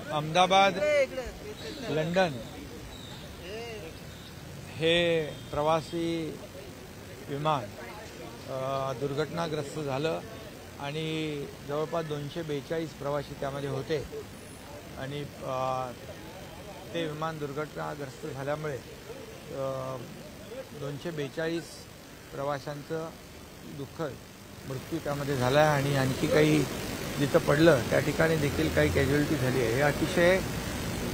Ahmedabad London हे प्रवासी विमान दुर्घटनाग्रस्त झालं आणि जवळपास 242 प्रवासी त्यामध्ये होते आणि ते विमान दुर्घटनाग्रस्त झाल्यामुळे 242 प्रवाशांचं दुःखद मृत्यू त्यामध्ये झाला आहे आणि आणखी काही जिथं पडलं त्या ठिकाणी देखील काही कॅज्युअलिटी झाली आहे। हे अतिशय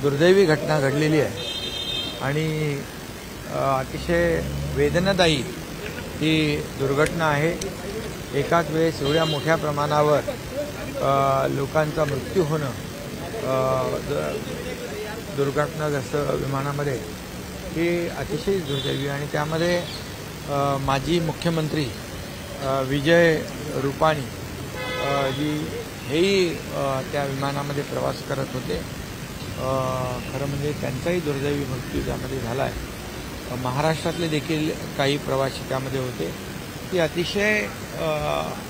दुर्दैवी घटना घडलेली आहे आणि अतिशय वेदनादायी ही दुर्घटना आहे। एकाच वेळेस एवढ्या मोठ्या प्रमाणावर लोकांचा मृत्यू होणं दुर्घटनाग्रस्त विमानामध्ये हे अतिशय दुर्दैवी आणि त्यामध्ये माजी मुख्यमंत्री विजय रूपाणी जी हेही त्या विमानामध्ये प्रवास करत होते। खरं म्हणजे त्यांचाही दुर्दैवी मृत्यू त्यामध्ये झाला आहे। महाराष्ट्रातले देखील काही प्रवासी त्यामध्ये होते। ती अतिशय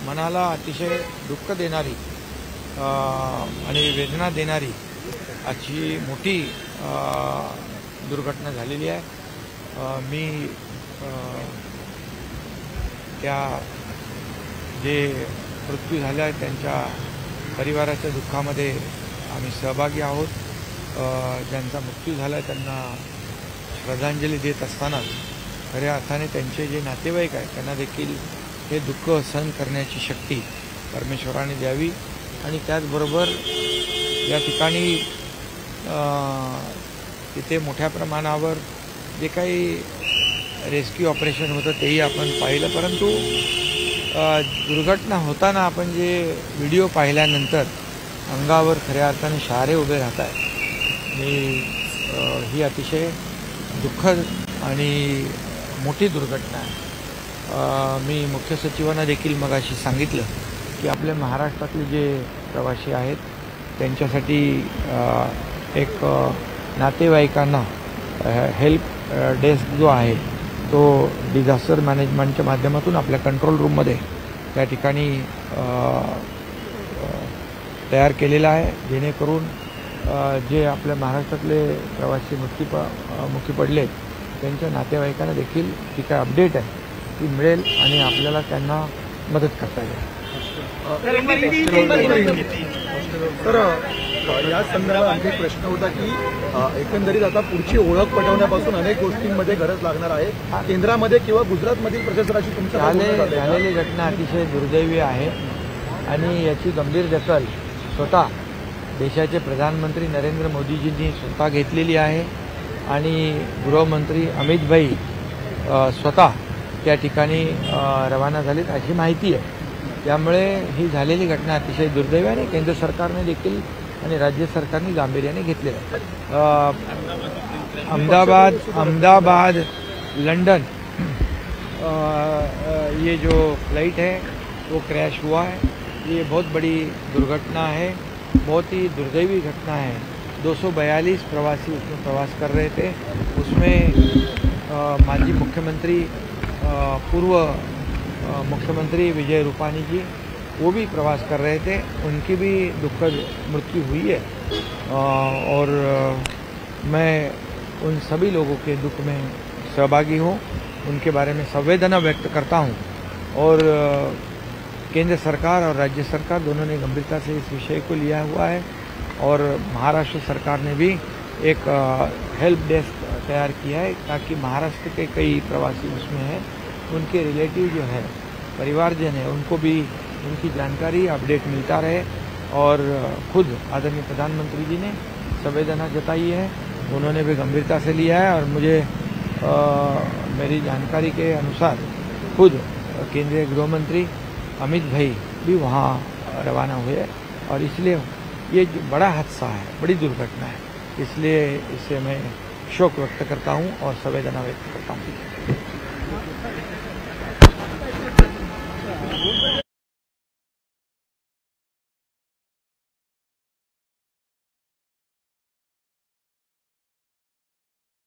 मनाला अतिशय दुःख देणारी आणि वेदना देणारी अशी मोठी दुर्घटना झालेली आहे। मी त्या जे मृत्यू झाला आहे त्यांच्या परिवाराच्या दुःखामध्ये आम्ही सहभागी आहोत। ज्यांचा मृत्यू झाला आहे त्यांना श्रद्धांजली देत असताना खऱ्या अर्थाने त्यांचे जे नातेवाईक आहेत त्यांना देखील हे दुःख सहन करण्याची शक्ती परमेश्वराने द्यावी आणि त्याचबरोबर या ठिकाणी तिथे मोठ्या प्रमाणावर जे काही रेस्क्यू ऑपरेशन होतं तेही आपण पाहिलं, परंतु दुर्घटना होताना आपण जे व्हिडिओ पाहिल्यानंतर अंगावर खऱ्या अर्थाने शहारे उभे राहत आहेत आणि ही अतिशय दुःखद आणि मोठी दुर्घटना आहे। मी मुख्य सचिवांना देखील मगाशी सांगितलं की आपल्या महाराष्ट्रातले जे प्रवासी आहेत त्यांच्यासाठी एक नातेवाईकांना हेल्प डेस्क जो आहे तो डिझास्टर मॅनेजमेंटच्या माध्यमातून आपल्या कंट्रोल रूममध्ये त्या ठिकाणी तयार केलेला आहे, जेणेकरून जे आपल्या महाराष्ट्रातले प्रवासी मुक्ती पडले त्यांच्या नातेवाईकांना देखील जी काय अपडेट आहे ती मिळेल आणि आपल्याला त्यांना मदत करता येईल। तर या संदर्भात आणखी प्रश्न होता की एकंदरीत आता पुढची ओळख पटवण्यापासून अनेक गोष्टींमध्ये गरज लागणार आहे। केंद्रामध्ये किंवा गुजरातमधील प्रशासनाशी तुमच्या झालेली घटना अतिशय दुर्दैवी आहे आणि याची गंभीर दखल स्वतः देशाचे प्रधानमंत्री नरेंद्र मोदीजींनी स्वतः घेतलेली आहे आणि गृहमंत्री अमित भाई स्वतः त्या ठिकाणी रवाना झालेत अशी माहिती आहे। त्यामुळे ही झालेली घटना अतिशय दुर्दैवी आणि केंद्र सरकारने देखील आणि राज्य सरकारने गांभीर्याने घेतलेलं आहे। अहमदाबाद लंदन ये जो फ्लाइट है वो क्रैश हुआ है। ये बहुत बड़ी दुर्घटना है, बहुत ही दुर्दैवी घटना है। 242 प्रवासी उसमें प्रवास कर रहे थे। उसमें माजी मुख्यमंत्री पूर्व मुख्यमंत्री विजय रूपाणी जी वो भी प्रवास कर रहे थे, उनकी भी दुखद मृत्यु हुई है और मैं उन सभी लोगों के दुख में सहभागी हूँ, उनके बारे में संवेदना व्यक्त करता हूँ और केंद्र सरकार और राज्य सरकार दोनों ने गंभीरता से इस विषय को लिया हुआ है और महाराष्ट्र सरकार ने भी एक हेल्प डेस्क तैयार किया है ताकि महाराष्ट्र के कई प्रवासी उसमें हैं, उनके रिलेटिव जो है परिवारजन है उनको भी उनकी जानकारी अपडेट मिलता रहे। और खुद आदरणीय प्रधानमंत्री जी ने संवेदना जताई है, उन्होंने भी गंभीरता से लिया है और मुझे मेरी जानकारी के अनुसार खुद केंद्रीय गृहमंत्री अमित भाई भी वहाँ रवाना हुए और इसलिए ये जो बड़ा हादसा है, बड़ी दुर्घटना है, इसलिए इससे मैं शोक व्यक्त करता हूँ और संवेदना व्यक्त करता हूँ।